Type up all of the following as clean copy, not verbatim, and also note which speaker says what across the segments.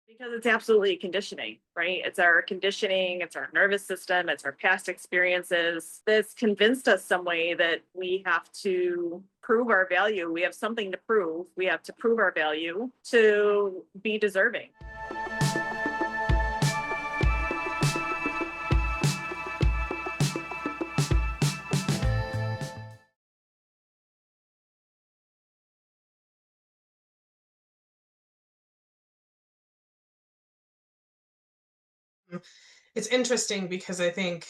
Speaker 1: Because it's absolutely conditioning, right? It's our conditioning, it's our nervous system, it's our past experiences that's convinced us some way that we have to prove our value. We have something to prove. We have to prove our value to be deserving.
Speaker 2: It's interesting because I think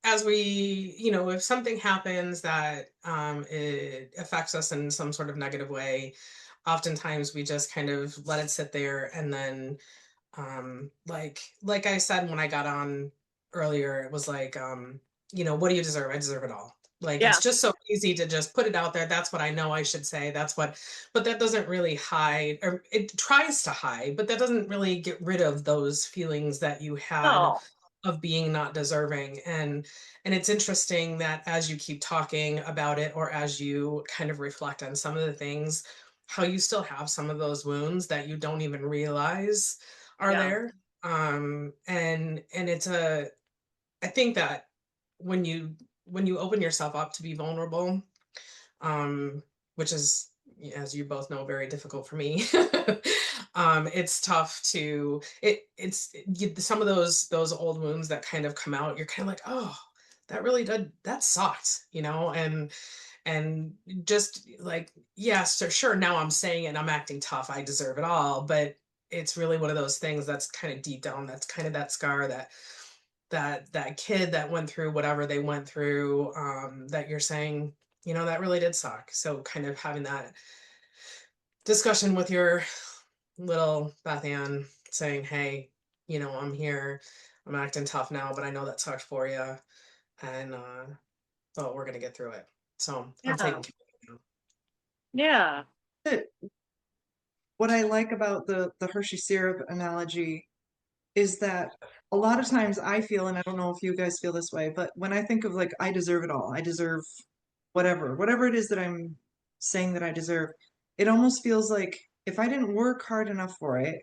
Speaker 2: as we, if something happens that it affects us in some sort of negative way, oftentimes we just kind of let it sit there, and then like I said when I got on earlier, it was like, what do you deserve? I deserve it all. Like, it's
Speaker 1: Yeah.
Speaker 2: just so easy to just put it out there. That's what I know I should say. But that doesn't really hide, or it tries to hide, but that doesn't really get rid of those feelings that you had
Speaker 1: No.
Speaker 2: of being not deserving. And it's interesting that as you keep talking about it, or as you kind of reflect on some of the things, how you still have some of those wounds that you don't even realize are
Speaker 1: Yeah.
Speaker 2: there. And it's a I think that when you open yourself up to be vulnerable, um, which is, as you both know, very difficult for me. It's tough to some of those old wounds that kind of come out. You're kind of like, oh, that really did, that sucked, and just like, yes, sure, now I'm saying it and I'm acting tough, I deserve it all, but it's really one of those things that's kind of deep down, that's kind of that scar, that kid that went through whatever they went through, that you're saying, that really did suck. So kind of having that discussion with your little Beth Ann, saying, hey, I'm here, I'm acting tough now, but I know that sucked for you, and but we're gonna get through it. So I'm
Speaker 1: Yeah.
Speaker 2: taking care of you
Speaker 1: Yeah.
Speaker 3: What I like about the Hershey syrup analogy is that a lot of times I feel, and I don't know if you guys feel this way, but when I think of like I deserve it all, I deserve whatever it is that I'm saying that I deserve, it almost feels like if I didn't work hard enough for it,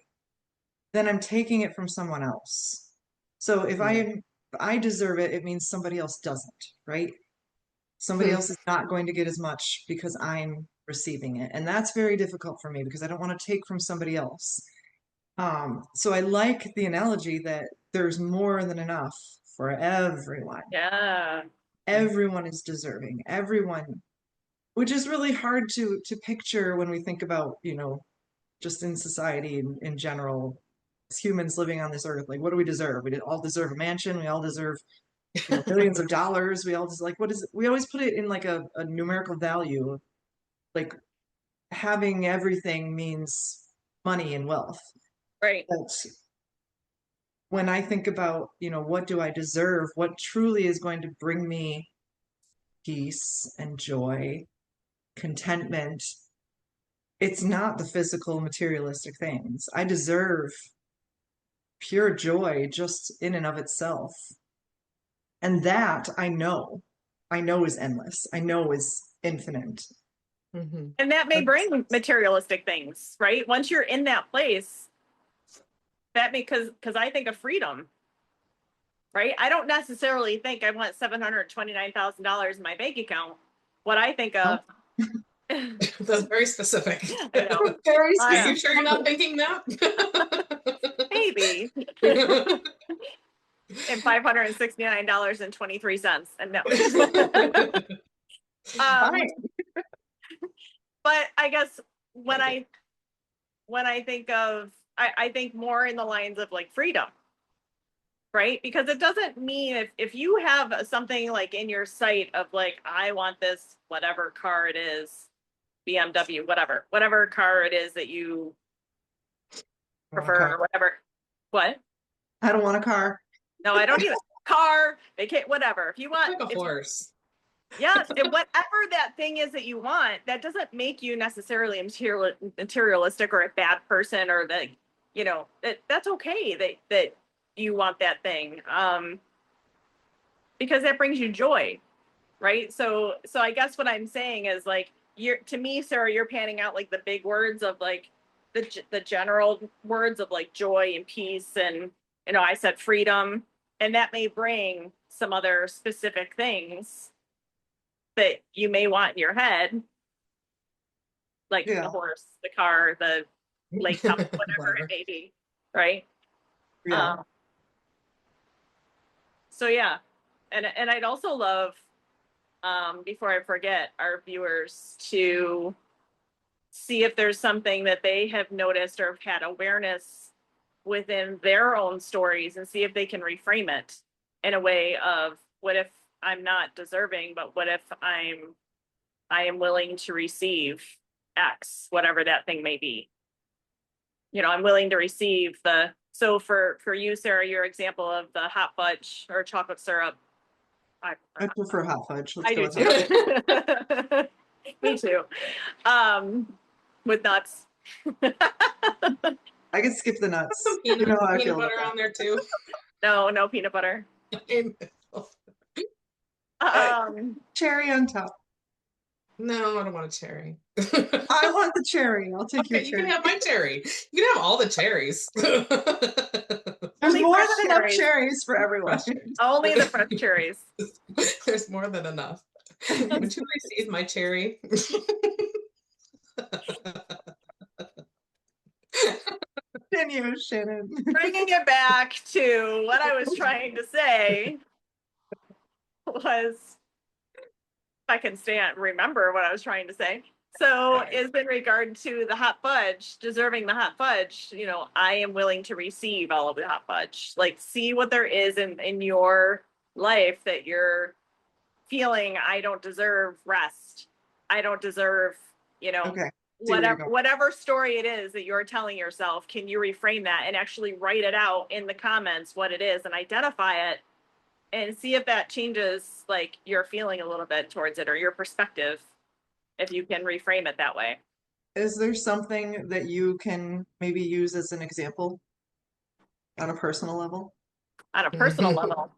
Speaker 3: then I'm taking it from someone else. So
Speaker 2: now.
Speaker 3: if I deserve it, it means somebody else doesn't, right? Somebody
Speaker 2: Hmm.
Speaker 3: else is not going to get as much because I'm receiving it. And that's very difficult for me because I don't want to take from somebody else. So I like the analogy that there's more than enough for everyone.
Speaker 1: Yeah.
Speaker 3: Everyone is deserving. Everyone, which is really hard to picture when we think about, just in society in general, as humans living on this earth. Like, what do we deserve? We all deserve a mansion. We all deserve, millions of dollars. We all just like, what is it? We always put it in like a numerical value. Like having everything means money and wealth.
Speaker 1: Right.
Speaker 3: But when I think about, what do I deserve? What truly is going to bring me peace and joy, contentment? It's not the physical, materialistic things. I deserve pure joy just in and of itself. And that I know is endless. I know is infinite.
Speaker 2: Hmm.
Speaker 1: And that may
Speaker 3: That's,
Speaker 1: bring materialistic things, right? Once you're in that place, that because I think of freedom, right? I don't necessarily think I want $729,000 in my bank account. What I think
Speaker 3: oh,
Speaker 1: of, I
Speaker 2: That's very specific.
Speaker 1: know,
Speaker 3: very
Speaker 2: Are
Speaker 1: I
Speaker 2: you
Speaker 3: specific.
Speaker 2: sure you're not thinking that?
Speaker 1: maybe, and $569.23. And no. um,
Speaker 3: Fine.
Speaker 1: but I guess when I when I think of I think more in the lines of like freedom, right? Because it doesn't mean if you have something like in your sight of like, I want this whatever car it is, BMW, whatever car it is that you
Speaker 3: I want a car.
Speaker 1: prefer or whatever. What?
Speaker 3: I don't want a car.
Speaker 1: No, I don't even car, vacate, whatever. If you want,
Speaker 2: Like a
Speaker 1: if
Speaker 2: horse.
Speaker 1: yes, and whatever that thing is that you want, that doesn't make you necessarily materialistic or a bad person or that, that's okay that you want that thing. Because that brings you joy, right? So I guess what I'm saying is like you're to me, Sarah, you're panning out like the big words of like the general words of like joy and peace, and I said freedom, and that may bring some other specific things that you may want in your head, like
Speaker 3: Yeah.
Speaker 1: the horse, the car, the lake house, whatever it may be, right?
Speaker 3: Yeah.
Speaker 1: So yeah, and I'd also love, before I forget, our viewers to see if there's something that they have noticed or have had awareness within their own stories, and see if they can reframe it in a way of, what if I'm not deserving, but what if I am willing to receive X, whatever that thing may be. I'm willing to receive so for you, Sarah, your example of the hot fudge or chocolate syrup.
Speaker 3: I prefer hot fudge. Let's
Speaker 1: I
Speaker 3: go
Speaker 1: do
Speaker 3: with hot.
Speaker 1: too. Me too. With nuts.
Speaker 3: I can skip the nuts.
Speaker 2: Some
Speaker 3: You know how I
Speaker 2: peanut
Speaker 3: feel
Speaker 2: butter
Speaker 3: about
Speaker 2: on there too.
Speaker 1: No peanut butter.
Speaker 3: cherry on top.
Speaker 2: No, I don't want a cherry.
Speaker 3: I want the cherry. I'll take your
Speaker 2: Okay, you
Speaker 3: cherry.
Speaker 2: can have my cherry. You can have all the cherries.
Speaker 3: There's
Speaker 1: Only
Speaker 3: more
Speaker 1: fresh
Speaker 3: than enough
Speaker 1: cherries.
Speaker 3: cherries for everyone.
Speaker 2: Fresh cherries.
Speaker 1: Only the fresh cherries.
Speaker 2: There's more than enough. Would you receive my cherry?
Speaker 3: Continue, Shannon.
Speaker 1: Bringing it back to what I was trying to say was, if I can remember what I was trying to say. So is in regard to the hot fudge, deserving the hot fudge, I am willing to receive all of the hot fudge. Like, see what there is in your life that you're feeling, I don't deserve rest. I don't deserve,
Speaker 3: Okay.
Speaker 1: whatever story it is that you're telling yourself. Can you reframe that and actually write it out in the comments what it is and identify it, and see if that changes like your feeling a little bit towards it, or your perspective, if you can reframe it that way.
Speaker 3: Is there something that you can maybe use as an example on a personal level?
Speaker 1: On a personal level.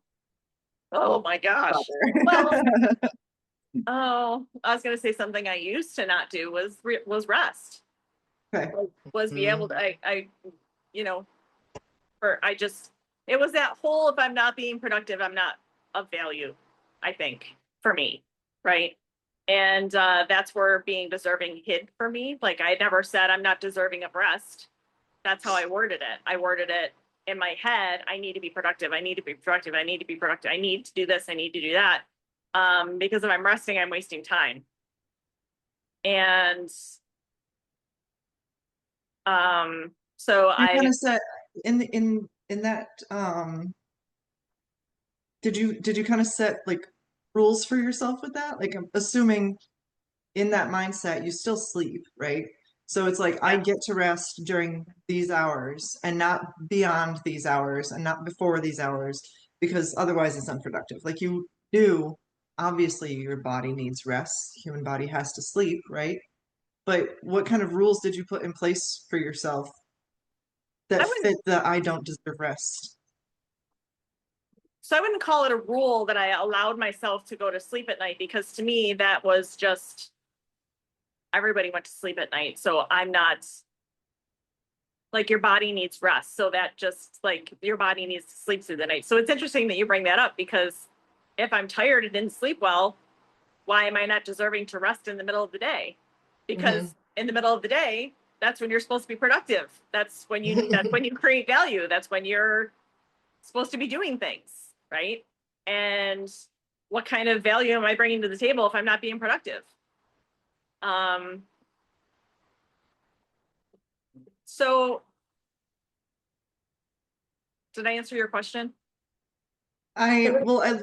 Speaker 1: Oh my gosh. Well, I was going to say something I used to not do was rest.
Speaker 3: Okay.
Speaker 1: Was be able to, it was that whole, if I'm not being productive, I'm not of value, I think, for me. Right. And that's where being deserving hid for me. Like, I never said I'm not deserving of rest. That's how I worded it. I worded it in my head. I need to be productive. I need to be productive. I need to be productive. I need to do this. I need to do that. Because if I'm resting, I'm wasting time. And so
Speaker 3: You kind of said in that did you kind of set like rules for yourself with that? Like, I'm assuming in that mindset you still sleep, right? So it's like, I get to rest during these hours and not beyond these hours and not before these hours, because otherwise it's unproductive. Like, you do, obviously your body needs rest. Human body has to sleep, right? But what kind of rules did you put in place for yourself that fit the I don't deserve rest?
Speaker 1: So I wouldn't call it a rule that I allowed myself to go to sleep at night, because to me that was just, everybody went to sleep at night. So I'm not, like, your body needs rest. So that just, like, your body needs to sleep through the night. So it's interesting that you bring that up, because if I'm tired and didn't sleep well, why am I not deserving to rest in the middle of the day? Because in the middle of the day, that's when you're supposed to be productive. That's when you create value. That's when you're supposed to be doing things, right? And what kind of value am I bringing to the table if I'm not being productive? So did I answer your question?
Speaker 3: I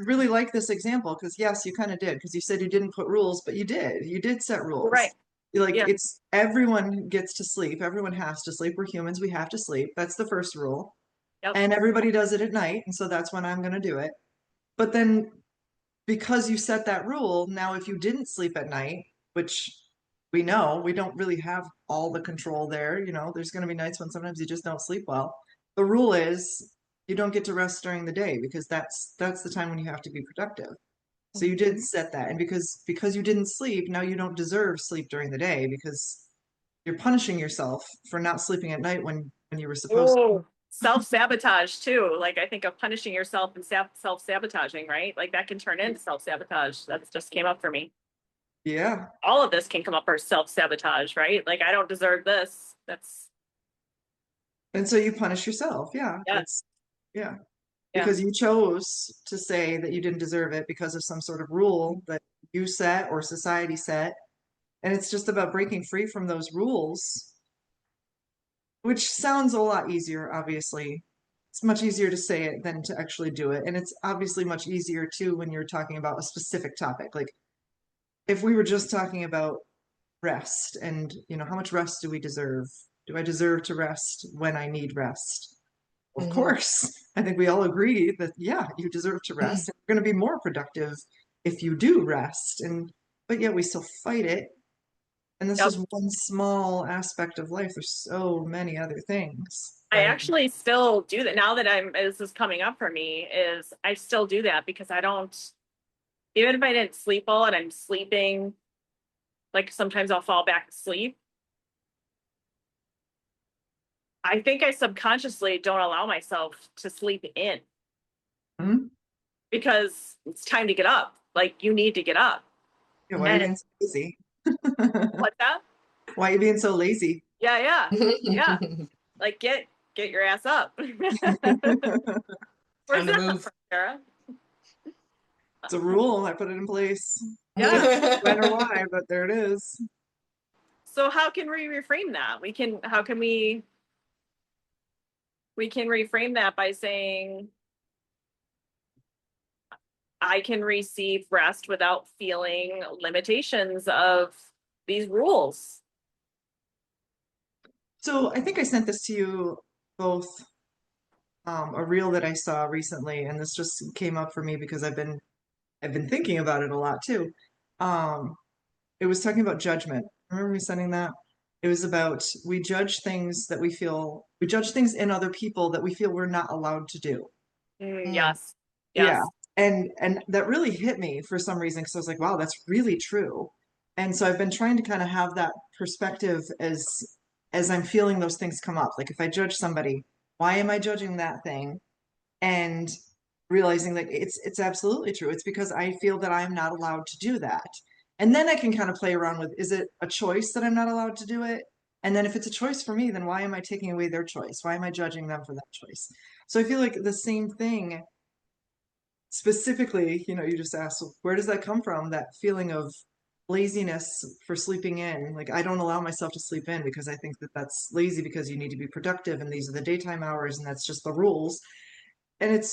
Speaker 3: really like this example, because yes, you kind of did, because you said you didn't put rules, but you did set rules.
Speaker 1: Right.
Speaker 3: Like,
Speaker 1: Yeah.
Speaker 3: it's everyone gets to sleep. Everyone has to sleep. We're humans. We have to sleep. That's the first rule.
Speaker 1: Yep.
Speaker 3: And everybody does it at night. And so that's when I'm going to do it. But then, because you set that rule, now if you didn't sleep at night, which we know we don't really have all the control there, there's going to be nights when sometimes you just don't sleep well. The rule is you don't get to rest during the day, because that's the time when you have to be productive. So you did set that, and because you didn't sleep, now you don't deserve sleep during the day, because you're punishing yourself for not sleeping at night when you were supposed to.
Speaker 1: Oh, self-sabotage too. Like I think of punishing yourself and self-sabotaging, right? Like that can turn into self-sabotage. That just came up for me.
Speaker 3: Yeah.
Speaker 1: All of this can come up for self-sabotage, right? Like I don't deserve this. That's
Speaker 3: And so you punish yourself. Yeah.
Speaker 1: yeah,
Speaker 3: Yeah.
Speaker 1: yeah.
Speaker 3: Because you chose to say that you didn't deserve it because of some sort of rule that you set or society set. And it's just about breaking free from those rules, which sounds a lot easier, obviously. It's much easier to say it than to actually do it. And it's obviously much easier too when you're talking about a specific topic. Like if we were just talking about rest and, how much rest do we deserve? Do I deserve to rest when I need rest? Of
Speaker 2: Mhm.
Speaker 3: course. I think we all agree that, yeah, you deserve to rest. And you're going to be more productive if you do rest. But yet we still fight it. And this
Speaker 1: Yep.
Speaker 3: is one small aspect of life. There's so many other things.
Speaker 1: I actually still do that now that this is coming up for me is I still do that because I don't, even if I didn't sleep well and I'm sleeping, like sometimes I'll fall back asleep. I think I subconsciously don't allow myself to sleep in
Speaker 3: Hmm?
Speaker 1: because it's time to get up. Like you need to get up.
Speaker 3: Yeah, why are you
Speaker 1: And
Speaker 3: being so lazy?
Speaker 1: what's that?
Speaker 3: Why are you being so lazy?
Speaker 1: Yeah, yeah, yeah. Like get your ass up. Where's
Speaker 2: Time to
Speaker 1: that come
Speaker 2: move.
Speaker 1: from, Sarah?
Speaker 3: It's a rule. I put it in place.
Speaker 1: Yeah.
Speaker 3: When or why, but there it is.
Speaker 1: So how can we reframe that? How can we can reframe that by saying I can receive rest without feeling limitations of these rules.
Speaker 3: So I think I sent this to you both, a reel that I saw recently, and this just came up for me because I've been thinking about it a lot too. Um, it was talking about judgment. Remember me sending that? It was about we judge things in other people that we feel we're not allowed to do.
Speaker 2: Mm.
Speaker 1: Yes.
Speaker 3: Yeah.
Speaker 1: Yes.
Speaker 3: And that really hit me for some reason because I was like, wow, that's really true. And so I've been trying to kind of have that perspective as I'm feeling those things come up. Like if I judge somebody, why am I judging that thing? And realizing that it's absolutely true. It's because I feel that I'm not allowed to do that. And then I can kind of play around with, is it a choice that I'm not allowed to do it? And then if it's a choice for me, then why am I taking away their choice? Why am I judging them for that choice? So I feel like the same thing specifically, you just asked, where does that come from? That feeling of laziness for sleeping in. Like, I don't allow myself to sleep in because I think that that's lazy because you need to be productive and these are the daytime hours and that's just the rules. And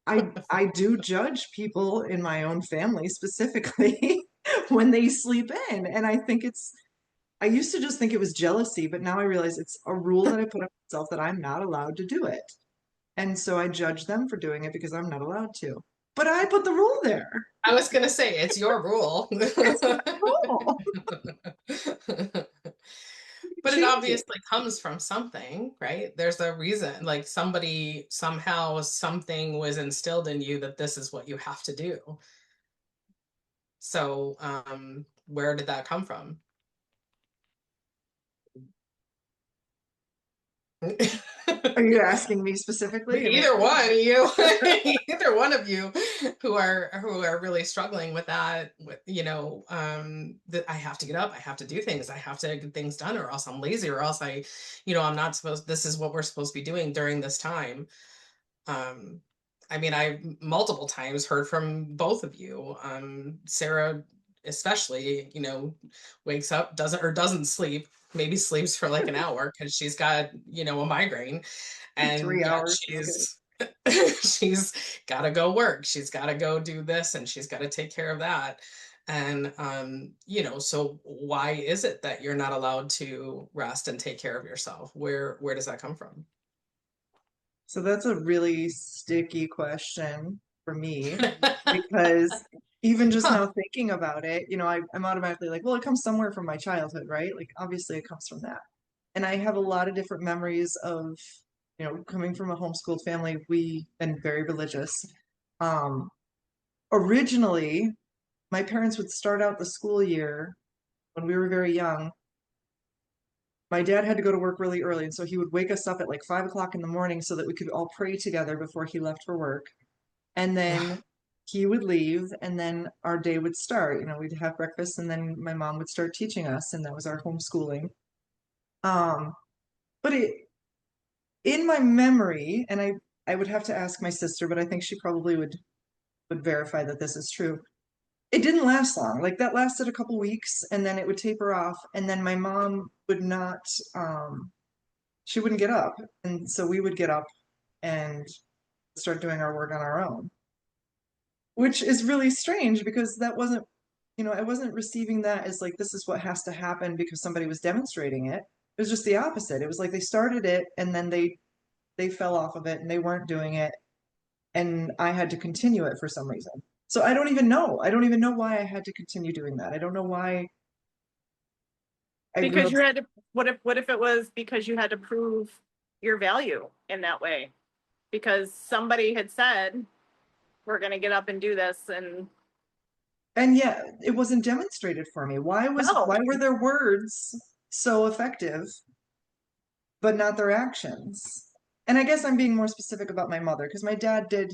Speaker 3: I do judge people in my own family specifically when they sleep in. And I used to just think it was jealousy, but now I realize it's a rule that I put on myself that I'm not allowed to do it. And so I judge them for doing it because I'm not allowed to. But I put the rule there.
Speaker 2: I was gonna say it's your rule.
Speaker 3: It's my rule.
Speaker 2: But it
Speaker 3: Change it.
Speaker 2: obviously comes from something, right? There's a reason, like somebody somehow something was instilled in you that this is what you have to do. So, where did that come from?
Speaker 3: Are you asking me specifically? I mean,
Speaker 2: Either one, you, either one of you, who are really struggling with that, that I have to get up, I have to do things, I have to get things done, or else I'm lazy, or else I'm not supposed. This is what we're supposed to be doing during this time. Um, I mean, I multiple times heard from both of you. Sarah, especially, wakes up, doesn't sleep, maybe sleeps for like an hour because she's got, a migraine, and
Speaker 3: three
Speaker 2: yet
Speaker 3: hours is good.
Speaker 2: she's got to go work. She's got to go do this and she's got to take care of that. And, so why is it that you're not allowed to rest and take care of yourself? Where does that come from?
Speaker 3: So that's a really sticky question for me because even just
Speaker 2: Huh.
Speaker 3: now thinking about it, I'm automatically like, well, it comes somewhere from my childhood, right? Like, obviously, it comes from that. And I have a lot of different memories of, coming from a homeschooled family, we and very religious. Um, Originally, my parents would start out the school year when we were very young my dad had to go to work really early, and so he would wake us up at like 5 o'clock in the morning so that we could all pray together before he left for work. And then he would leave, and then our day would start. You know, we'd have breakfast, and then my mom would start teaching us, and that was our homeschooling. But in my memory, and I would have to ask my sister, but I think she probably would verify that this is true. It didn't last long. Like that lasted a couple weeks, and then it would taper off, and then my mom would not she wouldn't get up, and so we would get up and start doing our work on our own, which is really strange because that wasn't, you know, I wasn't receiving that as like this is what has to happen because somebody was demonstrating it. It was just the opposite. It was like they started it and then they fell off of it and they weren't doing it, and I had to continue it for some reason. So I don't even know. I don't even know why I had to continue doing that. I don't know why I grew
Speaker 1: Because
Speaker 3: up.
Speaker 1: you had to, what if it was because you had to prove your value in that way? Because somebody had said, we're gonna get up and do this,
Speaker 3: And yet it wasn't demonstrated for me. Why
Speaker 1: no.
Speaker 3: were their words so effective, but not their actions? And I guess I'm being more specific about my mother because my dad did,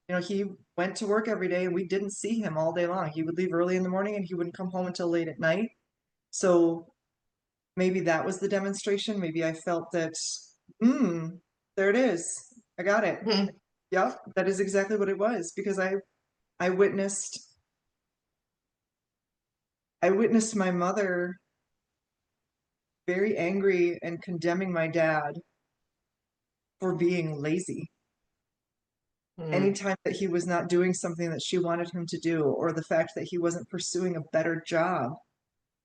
Speaker 3: you know, he went to work every day and we didn't see him all day long. He would leave early in the morning and he wouldn't come home until late at night. So maybe that was the demonstration. Maybe I felt that, there it is. I got it.
Speaker 2: Mhm.
Speaker 3: Yep, that is exactly what it was because I witnessed my mother very angry and condemning my dad for being lazy.
Speaker 2: Mm.
Speaker 3: Anytime that he was not doing something that she wanted him to do, or the fact that he wasn't pursuing a better job,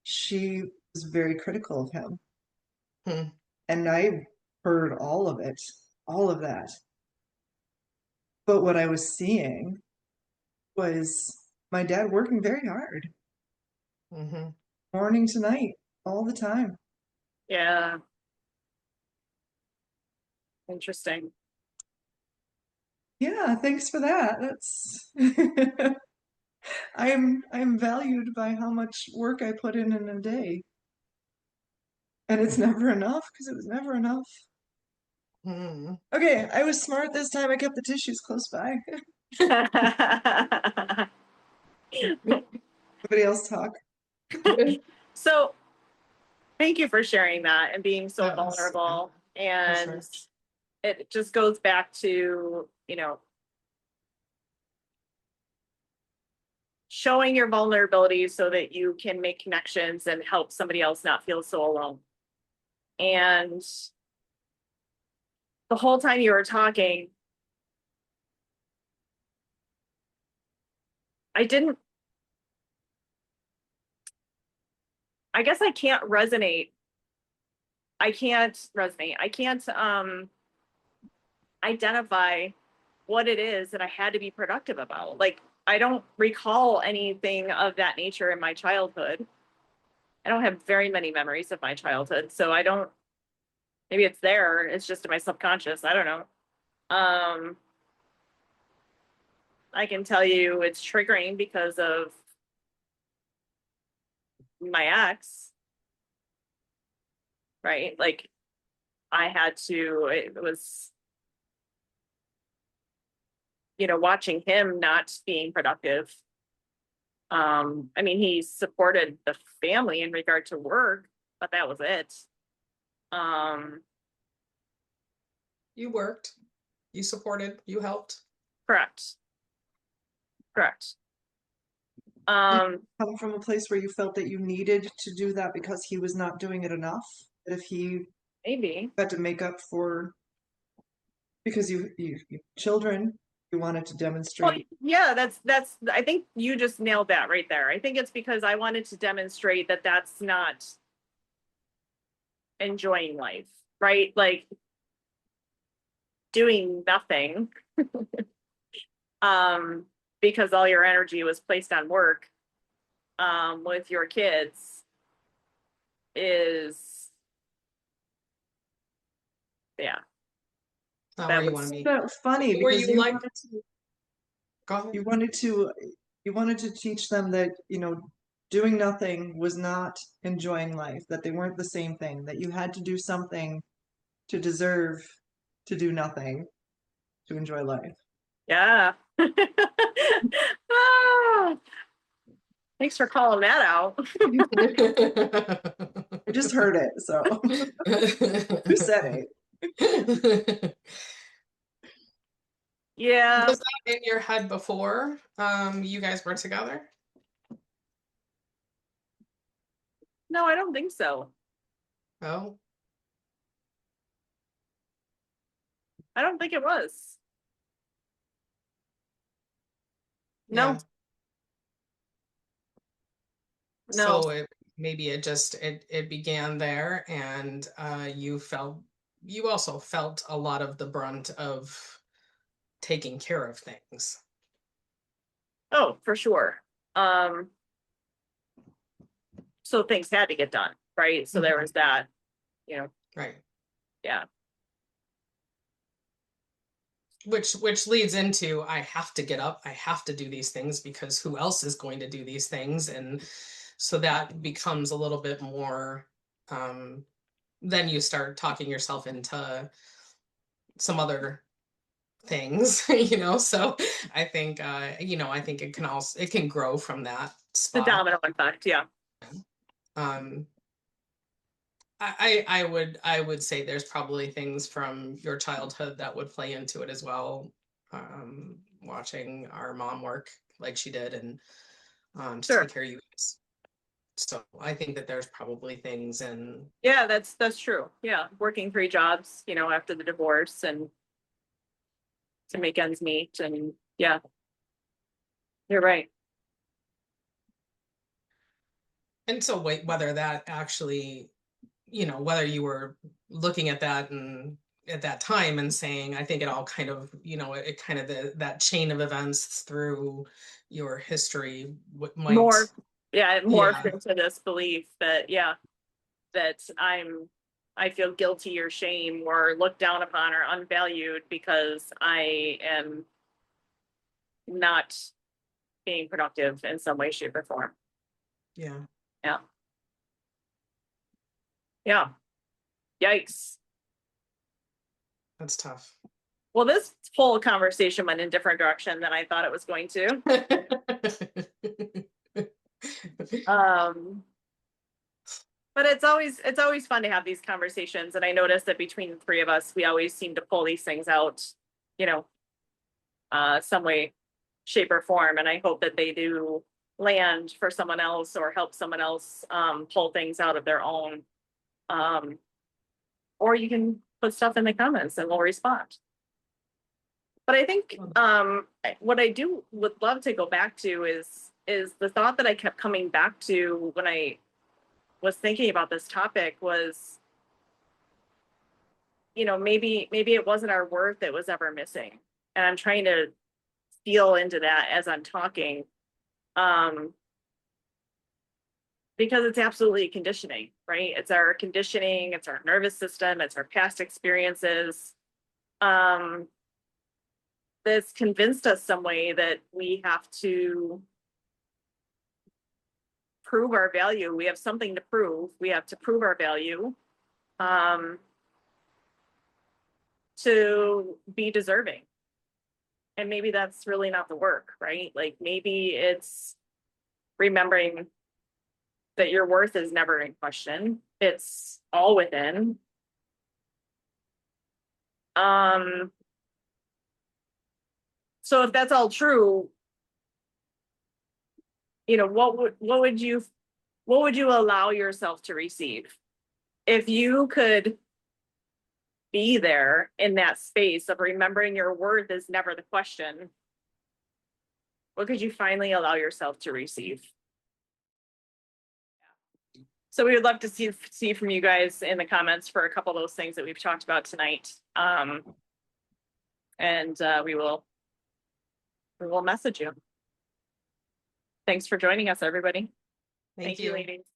Speaker 3: she was very critical of him.
Speaker 2: Mm.
Speaker 3: And I heard all of it, all of that. But what I was seeing was my dad working very hard,
Speaker 2: Mhm.
Speaker 3: morning to night, all the time.
Speaker 1: Yeah. Interesting.
Speaker 3: Yeah, thanks for that. That's I'm valued by how much work I put in a day. And it's never enough because it was never enough.
Speaker 2: Mm.
Speaker 3: Okay, I was smart this time. I kept the tissues close by. Everybody else talk.
Speaker 1: So thank you for sharing that and being so
Speaker 2: That was-
Speaker 1: vulnerable.
Speaker 2: for
Speaker 1: And
Speaker 2: sure.
Speaker 1: it just goes back to, showing your vulnerability so that you can make connections and help somebody else not feel so alone. And the whole time you were talking, I guess I can't resonate. I can't resonate. I can't identify what it is that I had to be productive about. Like, I don't recall anything of that nature in my childhood. I don't have very many memories of my childhood, so I don't, maybe it's there, it's just in my subconscious. I don't know. I can tell you it's triggering because of my ex, right? Like, it was, watching him not being productive. I mean, he supported the family in regard to work, but that was it.
Speaker 2: You worked, you supported, you helped.
Speaker 1: Correct. Correct.
Speaker 3: Come from a place where you felt that you needed to do that because he was not doing it enough. That if he
Speaker 1: Maybe.
Speaker 3: had to make up for because you children, you wanted to
Speaker 1: Well,
Speaker 3: demonstrate.
Speaker 1: yeah, that's I think you just nailed that right there. I think it's because I wanted to demonstrate that that's not enjoying life, right? Like doing nothing because all your energy was placed on work with your kids is, yeah,
Speaker 2: Not
Speaker 1: that
Speaker 2: where you
Speaker 1: was
Speaker 2: want to be.
Speaker 3: That was funny
Speaker 2: Were
Speaker 3: because
Speaker 2: you like? Go ahead.
Speaker 3: you wanted to teach them that, you know, doing nothing was not enjoying life, that they weren't the same thing, that you had to do something to deserve to do nothing to enjoy life.
Speaker 1: Yeah. Ah, thanks for calling that out.
Speaker 3: I just heard it, so who said it?
Speaker 1: Yeah.
Speaker 2: Was that in your head before you guys were together?
Speaker 1: No, I don't think so.
Speaker 2: Oh,
Speaker 1: I don't think it was.
Speaker 2: yeah.
Speaker 1: No, no.
Speaker 2: So maybe it began there, and you also felt a lot of the brunt of taking care of things.
Speaker 1: Oh, for sure. Um, so things had to get done, right? So there was that, you know,
Speaker 2: Right.
Speaker 1: yeah.
Speaker 2: Which leads into I have to get up, I have to do these things because who else is going to do these things? And so that becomes a little bit more then you start talking yourself into some other things, so I think I think it can grow from that
Speaker 1: The
Speaker 2: spot.
Speaker 1: domino effect, yeah.
Speaker 2: um I would say there's probably things from your childhood that would play into it as well. Watching our mom work like she did and to
Speaker 1: Sure.
Speaker 2: take care of you guys. So I think that there's probably things in
Speaker 1: Yeah, that's true. Yeah. Working 3 jobs, after the divorce and to make ends meet. And yeah, you're right.
Speaker 2: and so whether that actually, whether you were looking at that and at that time and saying, I think it all kind of, it kind of that chain of events through your history might,
Speaker 1: More, yeah, it
Speaker 2: yeah,
Speaker 1: morphed into this belief that, yeah, that I feel guilty or shame or looked down upon or unvalued because I am not being productive in some way, shape, or form.
Speaker 2: yeah,
Speaker 1: Yeah. Yeah. Yikes.
Speaker 2: that's tough.
Speaker 1: Well, this whole conversation went in a different direction than I thought it was going to. Um, but it's always fun to have these conversations. And I noticed that between the three of us, we always seem to pull these things out, you know, some way, shape, or form. And I hope that they do land for someone else or help someone else pull things out of their own. Um, or you can put stuff in the comments and we'll respond. But I think what I would love to go back to is the thought that I kept coming back to when I was thinking about this topic was, maybe it wasn't our worth that was ever missing. And I'm trying to feel into that as I'm talking. Um, because it's absolutely conditioning, right? It's our conditioning, it's our nervous system, it's our past experiences. That's convinced us some way that we have to prove our value. We have something to prove. We have to prove our value to be deserving. And maybe that's really not the work, right? Like maybe it's remembering that your worth is never in question. It's all within. So if that's all true, what would you allow yourself to receive? If you could be there in that space of remembering your worth is never the question, what could you finally allow yourself to receive? So we would love to see from you guys in the comments for a couple of those things that we've talked about tonight. And we will message you. Thanks for joining us, everybody.
Speaker 2: Thank
Speaker 1: you,
Speaker 2: you.
Speaker 1: ladies.